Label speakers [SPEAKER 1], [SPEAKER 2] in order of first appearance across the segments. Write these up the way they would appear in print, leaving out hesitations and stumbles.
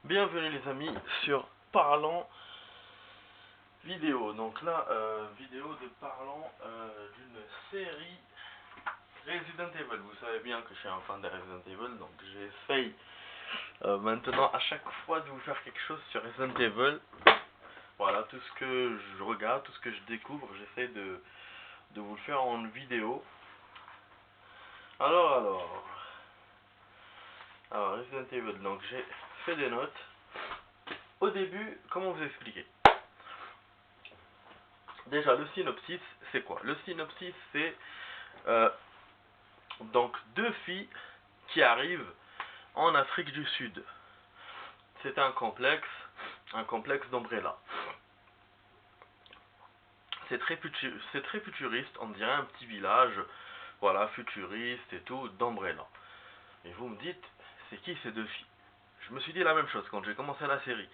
[SPEAKER 1] Bienvenue les amis sur Parlant vidéo. Donc là, vidéo de parlant d'une série Resident Evil. Vous savez bien que je suis un fan de Resident Evil, donc j'essaye maintenant à chaque fois de vous faire quelque chose sur Resident Evil. Voilà, tout ce que je regarde, tout ce que je découvre, j'essaie de vous le faire en vidéo. Alors, Resident Evil, donc j'ai fait des notes. Au début, comment vous expliquer? Déjà, le synopsis, c'est quoi? Le synopsis, c'est donc deux filles qui arrivent en Afrique du Sud. C'est un complexe d'Umbrella. C'est très futuriste, on dirait un petit village, voilà, futuriste et tout, d'Umbrella. Et vous me dites, c'est qui ces deux filles? Je me suis dit la même chose quand j'ai commencé la série.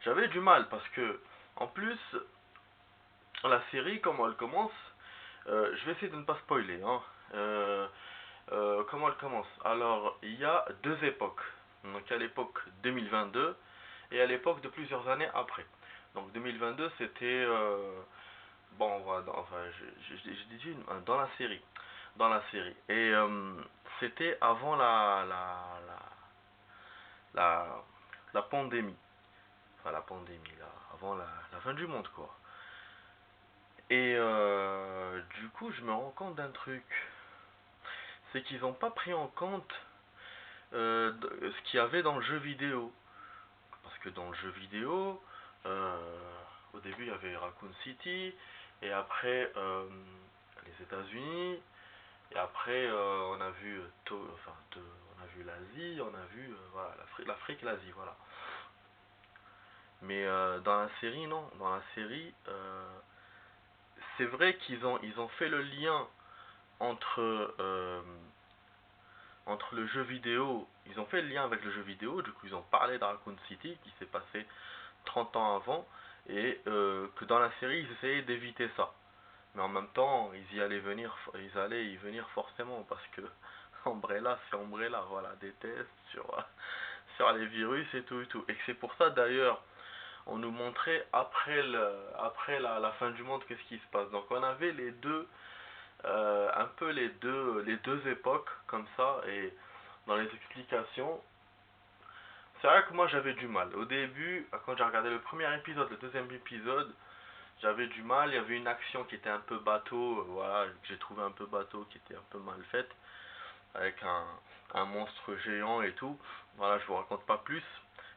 [SPEAKER 1] J'avais du mal parce que, en plus, la série, comment elle commence, je vais essayer de ne pas spoiler, hein. Comment elle commence? Alors, il y a deux époques. Donc, à l'époque 2022 et à l'époque de plusieurs années après. Donc, 2022, c'était bon, voilà, enfin, je dis dans la série, Et c'était avant la, la pandémie, enfin la pandémie, là, avant la fin du monde, quoi. Et du coup, je me rends compte d'un truc, c'est qu'ils n'ont pas pris en compte ce qu'il y avait dans le jeu vidéo. Parce que dans le jeu vidéo, au début il y avait Raccoon City, et après les États-Unis, et après on a vu on a vu l'Asie, on a vu voilà, l'Afrique, l'Asie, voilà. Mais dans la série, non. Dans la série, c'est vrai ils ont fait le lien entre entre le jeu vidéo, ils ont fait le lien avec le jeu vidéo, du coup ils ont parlé de Raccoon City qui s'est passé 30 ans avant, et que dans la série ils essayaient d'éviter ça. Mais en même temps, ils allaient y venir forcément parce que Umbrella c'est Umbrella, voilà, des tests sur les virus et tout et tout. Et c'est pour ça d'ailleurs, on nous montrait après la fin du monde qu'est-ce qui se passe. Donc on avait les deux, un peu les deux époques comme ça, et dans les explications, c'est vrai que moi j'avais du mal. Au début, quand j'ai regardé le premier épisode, le deuxième épisode, j'avais du mal. Il y avait une action qui était un peu bateau, voilà, que j'ai trouvé un peu bateau, qui était un peu mal faite, avec un monstre géant et tout. Voilà, je vous raconte pas plus.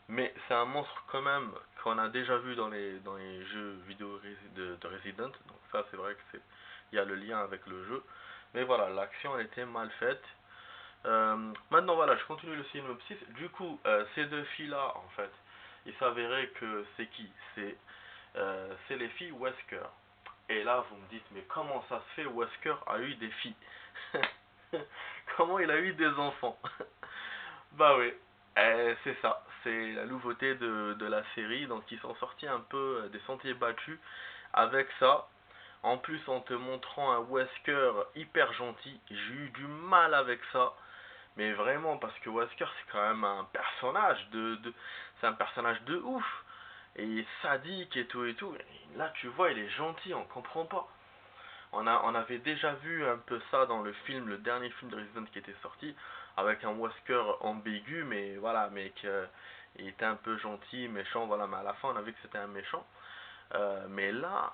[SPEAKER 1] Mais c'est un monstre quand même qu'on a déjà vu dans les jeux vidéo de Resident. Donc ça c'est vrai que il y a le lien avec le jeu. Mais voilà, l'action était mal faite. Maintenant voilà, je continue le synopsis. Du coup, ces deux filles-là, en fait, il s'avérait que c'est qui? C'est les filles Wesker. Et là, vous me dites, mais comment ça se fait, Wesker a eu des filles? Comment il a eu des enfants? Bah oui, c'est ça, c'est la nouveauté de la série. Donc ils sont sortis un peu des sentiers battus avec ça. En plus, en te montrant un Wesker hyper gentil, j'ai eu du mal avec ça. Mais vraiment, parce que Wesker, c'est quand même un personnage c'est un personnage de ouf. Et sadique et tout et tout. Et là, tu vois, il est gentil, on comprend pas. On avait déjà vu un peu ça dans le film, le dernier film de Resident qui était sorti, avec un Wesker ambigu, mais voilà, mais il était un peu gentil, méchant, voilà, mais à la fin on a vu que c'était un méchant. Mais là,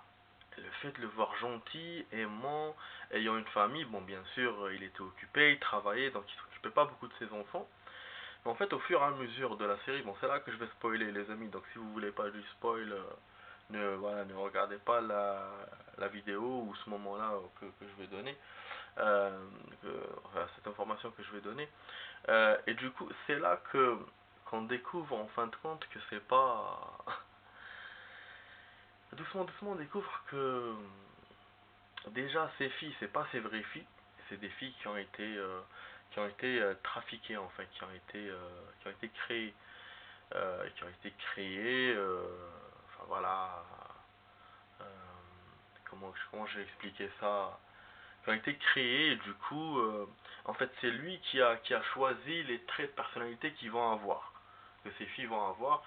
[SPEAKER 1] le fait de le voir gentil, aimant, ayant une famille, bon bien sûr, il était occupé, il travaillait, donc il s'occupait pas beaucoup de ses enfants. Mais en fait, au fur et à mesure de la série, bon c'est là que je vais spoiler les amis, donc si vous voulez pas du spoil, voilà, ne regardez pas la vidéo ou ce moment-là que je vais donner, euh, enfin, cette information que je vais donner. Et du coup, c'est là que qu'on découvre en fin de compte que c'est pas... doucement, doucement, on découvre que déjà ces filles, c'est pas ces vraies filles, c'est des filles qui ont été trafiquées, en fait, qui ont été créées, enfin voilà, euh, comment j'ai expliqué ça, qui ont été créés, et du coup, en fait, c'est lui qui a choisi les traits de personnalité qu'ils vont avoir. que ces filles vont avoir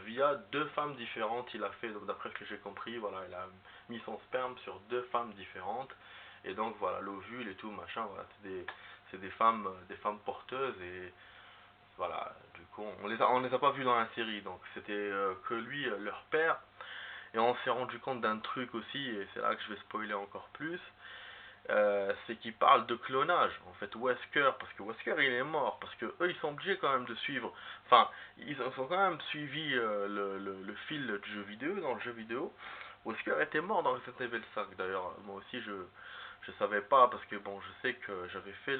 [SPEAKER 1] via deux femmes différentes. Il a fait, donc d'après ce que j'ai compris, voilà, il a mis son sperme sur deux femmes différentes. Et donc voilà, l'ovule et tout, machin, voilà, c'est des femmes porteuses et voilà, du coup, on les a pas vus dans la série, donc c'était que lui, leur père, et on s'est rendu compte d'un truc aussi, et c'est là que je vais spoiler encore plus, c'est qu'ils parlent de clonage, en fait, Wesker, parce que Wesker il est mort, parce que eux ils sont obligés quand même de suivre, enfin, ils ont quand même suivi le fil du jeu vidéo, dans le jeu vidéo. Wesker était mort dans Resident Evil 5, d'ailleurs, moi aussi je savais pas, parce que bon, je sais que j'avais fait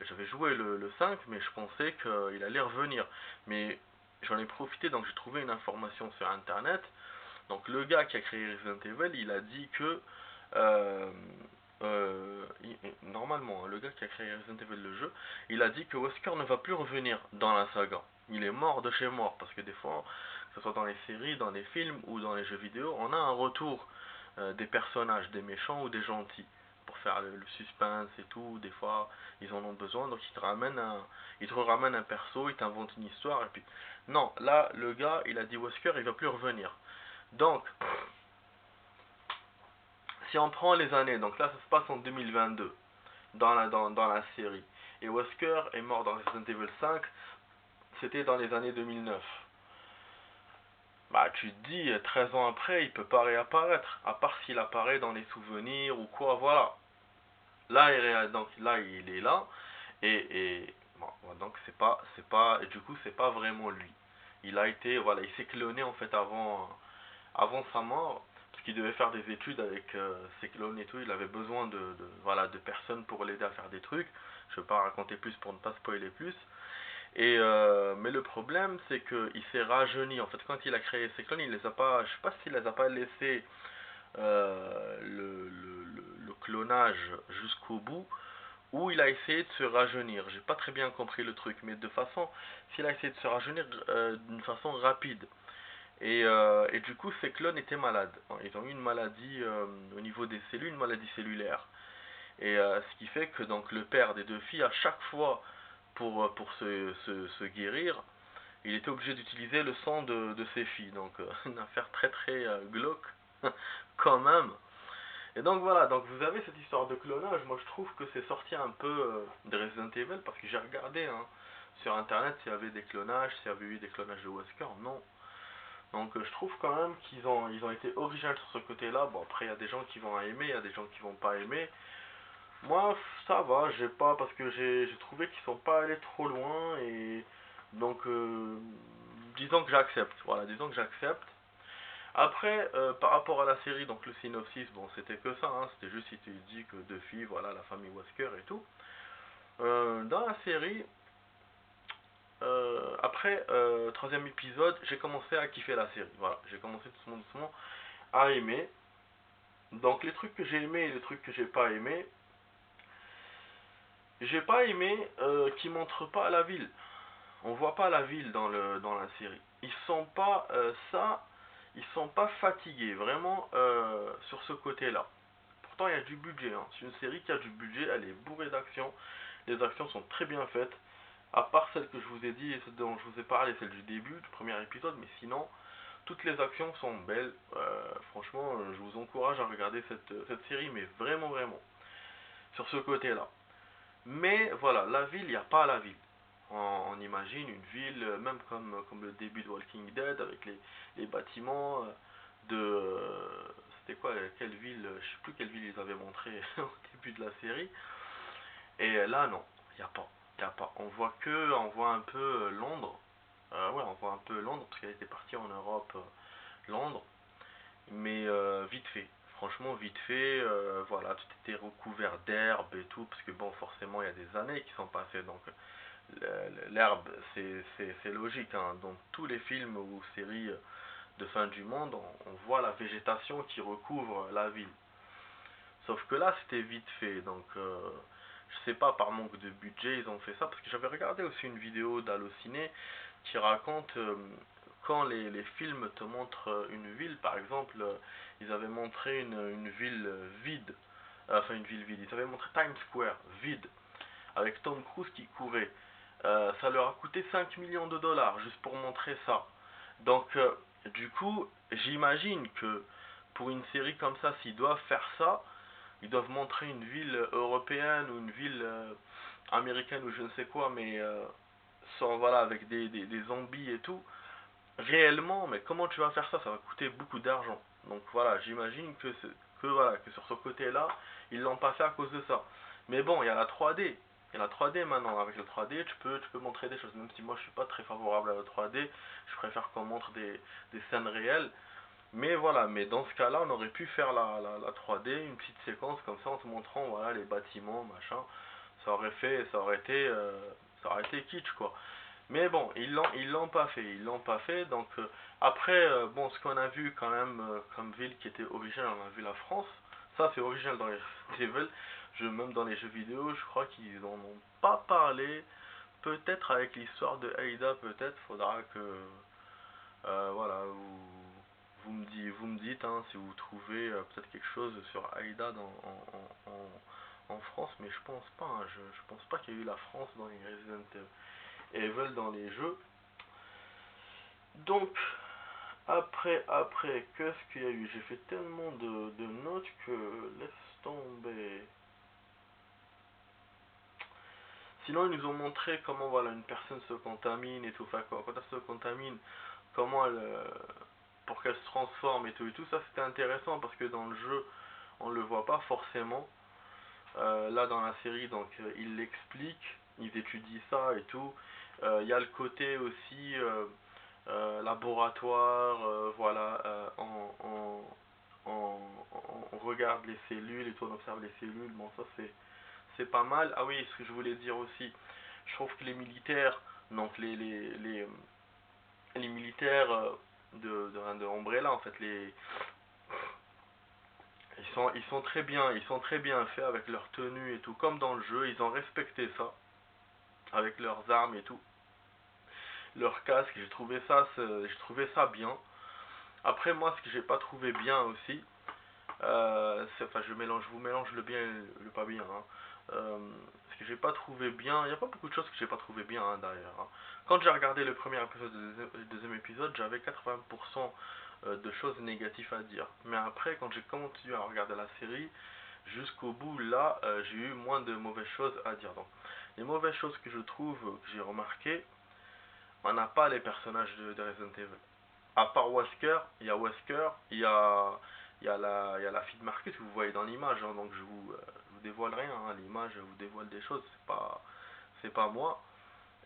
[SPEAKER 1] j'avais joué le 5, mais je pensais qu'il allait revenir. Mais j'en ai profité, donc j'ai trouvé une information sur internet. Donc le gars qui a créé Resident Evil, il a dit que euh, normalement, le gars qui a créé Resident Evil le jeu, il a dit que Wesker ne va plus revenir dans la saga. Il est mort de chez mort, parce que des fois, que ce soit dans les séries, dans les films ou dans les jeux vidéo, on a un retour des personnages, des méchants ou des gentils, pour faire le suspense et tout. Des fois, ils en ont besoin, donc ils te ramènent un perso, ils t'inventent une histoire, et puis... Non, là, le gars, il a dit Wesker, il va plus revenir. Donc, si on prend les années, donc là, ça se passe en 2022, dans la série. Et Wesker est mort dans Resident Evil 5, c'était dans les années 2009. Bah, tu te dis, 13 ans après, il peut pas réapparaître, à part s'il apparaît dans les souvenirs ou quoi, voilà. Donc là, il est là, et bon, donc et du coup, c'est pas vraiment lui. Il a été, voilà, il s'est cloné en fait avant sa mort, parce qu'il devait faire des études avec ses clones et tout. Il avait besoin voilà, de personnes pour l'aider à faire des trucs. Je ne vais pas raconter plus pour ne pas spoiler plus. Mais le problème, c'est qu'il s'est rajeuni. En fait, quand il a créé ses clones, il les a pas, je sais pas s'il les a pas laissés le clonage jusqu'au bout, ou il a essayé de se rajeunir. J'ai pas très bien compris le truc, mais de façon, s'il a essayé de se rajeunir d'une façon rapide. Et du coup, ces clones étaient malades. Ils ont eu une maladie au niveau des cellules, une maladie cellulaire. Ce qui fait que donc le père des deux filles, à chaque fois pour se guérir, il était obligé d'utiliser le sang de ses filles. Donc une affaire très très glauque quand même. Et donc voilà, donc vous avez cette histoire de clonage. Moi je trouve que c'est sorti un peu de Resident Evil, parce que j'ai regardé sur internet s'il y avait des clonages, s'il y avait eu des clonages de Wesker. Non. Donc je trouve quand même ils ont été originaux sur ce côté-là. Bon, après il y a des gens qui vont aimer, il y a des gens qui vont pas aimer. Moi ça va, j'ai pas, parce que j'ai trouvé qu'ils sont pas allés trop loin, et donc disons que j'accepte. Voilà, disons que j'accepte. Après, par rapport à la série, donc le synopsis, bon c'était que ça, hein, c'était juste, il te dit que deux filles, voilà, la famille Wesker et tout. Dans la série, après troisième épisode, j'ai commencé à kiffer la série. Voilà, j'ai commencé doucement doucement à aimer. Donc les trucs que j'ai aimé et les trucs que j'ai pas aimé qui montrent pas la ville. On voit pas la ville dans la série. Ils sont pas ils sont pas fatigués vraiment sur ce côté-là. Pourtant il y a du budget, hein. C'est une série qui a du budget, elle est bourrée d'actions. Les actions sont très bien faites. À part celle que je vous ai dit et celle dont je vous ai parlé, celle du début, du premier épisode, mais sinon, toutes les actions sont belles. Franchement, je vous encourage à regarder cette série, mais vraiment, vraiment, sur ce côté-là. Mais voilà, la ville, il n'y a pas la ville. On imagine une ville, même comme le début de Walking Dead, avec les bâtiments c'était quoi, quelle ville, je sais plus quelle ville ils avaient montré au début de la série. Et là, non, il n'y a pas. Y a pas. On voit un peu Londres. Ouais, on voit un peu Londres, parce qu'elle était partie en Europe, Londres. Mais vite fait. Franchement, vite fait. Voilà, tout était recouvert d'herbe et tout, parce que bon, forcément, il y a des années qui sont passées. Donc, l'herbe, c'est logique, hein. Dans tous les films ou séries de fin du monde, on voit la végétation qui recouvre la ville. Sauf que là, c'était vite fait. Donc, je sais pas, par manque de budget, ils ont fait ça. Parce que j'avais regardé aussi une vidéo d'Allociné qui raconte quand les films te montrent une ville. Par exemple, ils avaient montré une ville vide. Enfin, une ville vide. Ils avaient montré Times Square, vide. Avec Tom Cruise qui courait. Ça leur a coûté 5 millions de dollars juste pour montrer ça. Donc, du coup, j'imagine que pour une série comme ça, s'ils doivent faire ça, ils doivent montrer une ville européenne ou une ville américaine ou je ne sais quoi, mais sans, voilà, avec des zombies et tout. Réellement, mais comment tu vas faire ça? Ça va coûter beaucoup d'argent. Donc voilà, j'imagine que voilà, que sur ce côté-là, ils l'ont pas fait à cause de ça. Mais bon, il y a la 3D. Il y a la 3D maintenant. Avec le 3D, tu peux montrer des choses. Même si moi je suis pas très favorable à la 3D, je préfère qu'on montre des scènes réelles. Mais voilà, mais dans ce cas-là, on aurait pu faire la 3D, une petite séquence comme ça en te montrant voilà les bâtiments, machin. Ça aurait été kitsch quoi. Mais bon, ils l'ont pas fait, ils l'ont pas fait. Donc après, bon, ce qu'on a vu quand même comme ville qui était originale, on a vu la France. Ça, c'est original dans les Resident Evil. Même dans les jeux vidéo, je crois qu'ils en ont pas parlé. Peut-être avec l'histoire de Aida, peut-être. Faudra que, voilà, vous me dites hein, si vous trouvez peut-être quelque chose sur Aida en France, mais je pense pas. Hein, je pense pas qu'il y ait eu la France dans les Resident Evil dans les jeux. Donc, après, qu'est-ce qu'il y a eu? J'ai fait tellement de notes que laisse tomber. Sinon, ils nous ont montré comment voilà, une personne se contamine et tout. Enfin, quand elle se contamine, comment elle. Pour qu'elle se transforme et tout. Ça, c'était intéressant parce que dans le jeu, on le voit pas forcément. Là, dans la série, donc, ils l'expliquent, ils étudient ça et tout. Il y a le côté aussi. Laboratoire, voilà, on regarde les cellules et tout, on observe les cellules, bon ça c'est pas mal. Ah oui, ce que je voulais dire aussi, je trouve que les militaires, donc les militaires de Umbrella en fait, ils sont très bien, ils sont très bien faits avec leur tenue et tout, comme dans le jeu, ils ont respecté ça, avec leurs armes et tout, leur casque, j'ai trouvé ça bien. Après moi, ce que j'ai pas trouvé bien aussi, enfin, je vous mélange le bien et le pas bien. Hein. Ce que j'ai pas trouvé bien, il n'y a pas beaucoup de choses que j'ai pas trouvé bien hein, d'ailleurs. Hein. Quand j'ai regardé le premier épisode et le deuxième épisode, j'avais 80% de choses négatives à dire. Mais après, quand j'ai continué à regarder la série, jusqu'au bout, là, j'ai eu moins de mauvaises choses à dire. Donc, les mauvaises choses que je trouve, que j'ai remarqué, on n'a pas les personnages de Resident Evil. À part Wesker, il y a Wesker, il y a la fille de Marcus que vous voyez dans l'image, hein, donc je vous dévoile rien, hein, l'image vous dévoile des choses, c'est pas moi.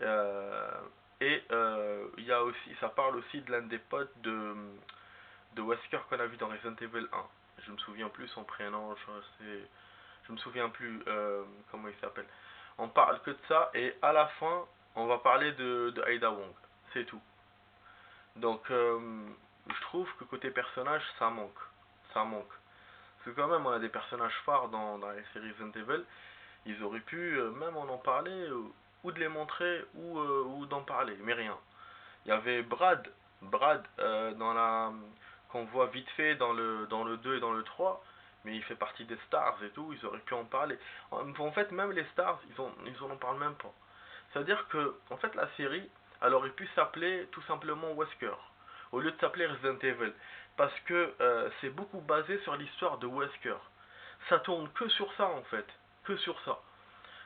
[SPEAKER 1] Euh, et il y a aussi, ça parle aussi de l'un des potes de Wesker qu'on a vu dans Resident Evil 1. Je me souviens plus son prénom, je me souviens plus comment il s'appelle. On parle que de ça et à la fin, on va parler de Ada Wong, c'est tout. Donc, je trouve que côté personnage, ça manque. Ça manque. Parce que quand même, on a des personnages phares dans les séries Resident Evil. Ils auraient pu même en parler, ou de les montrer, ou d'en parler, mais rien. Il y avait Brad qu'on voit vite fait dans le 2 et dans le 3, mais il fait partie des stars et tout, ils auraient pu en parler. En fait, même les stars, ils en parlent même pas. C'est-à-dire que, en fait, la série, elle aurait pu s'appeler tout simplement Wesker, au lieu de s'appeler Resident Evil, parce que c'est beaucoup basé sur l'histoire de Wesker. Ça tourne que sur ça, en fait, que sur ça.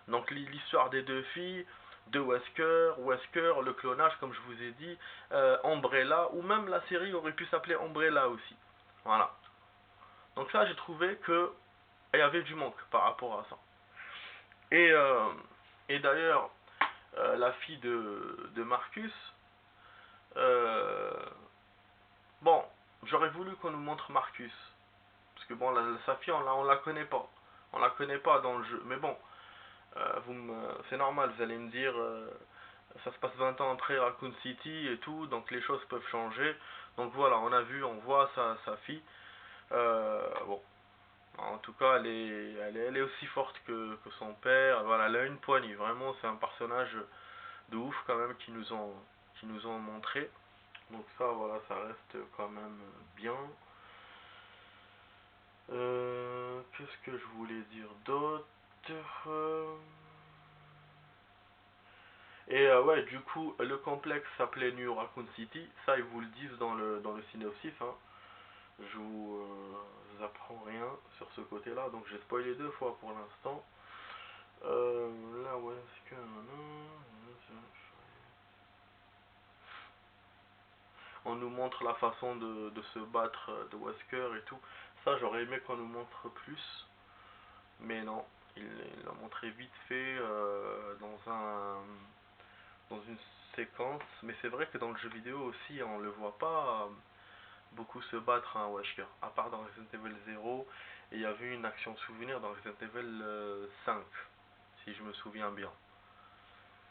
[SPEAKER 1] Donc l'histoire des deux filles, de Wesker, le clonage, comme je vous ai dit, Umbrella, ou même la série aurait pu s'appeler Umbrella aussi. Voilà. Donc ça, j'ai trouvé que il y avait du manque par rapport à ça. Et, et d'ailleurs, la fille de Marcus, euh, bon, j'aurais voulu qu'on nous montre Marcus. Parce que bon, sa fille, on la connaît pas. On la connaît pas dans le jeu. Mais bon, c'est normal, vous allez me dire, ça se passe 20 ans après Raccoon City et tout, donc les choses peuvent changer. Donc voilà, on voit sa fille. Bon, en tout cas, elle est aussi forte que son père. Voilà, elle a une poignée. Vraiment, c'est un personnage de ouf quand même qui nous ont montré. Donc ça, voilà, ça reste quand même bien. Qu'est-ce que je voulais dire d'autre? Et ouais, du coup, le complexe s'appelait New Raccoon City. Ça, ils vous le disent dans le synopsis, hein. Je vous apprends rien sur ce côté-là, donc j'ai spoilé 2 fois pour l'instant. Là, où est-ce que... On nous montre la façon de se battre de Wesker et tout. Ça, j'aurais aimé qu'on nous montre plus. Mais non, il l'a montré vite fait dans une séquence. Mais c'est vrai que dans le jeu vidéo aussi, on le voit pas beaucoup se battre, hein, Wesker. À part dans Resident Evil 0, et il y avait une action souvenir dans Resident Evil 5, si je me souviens bien.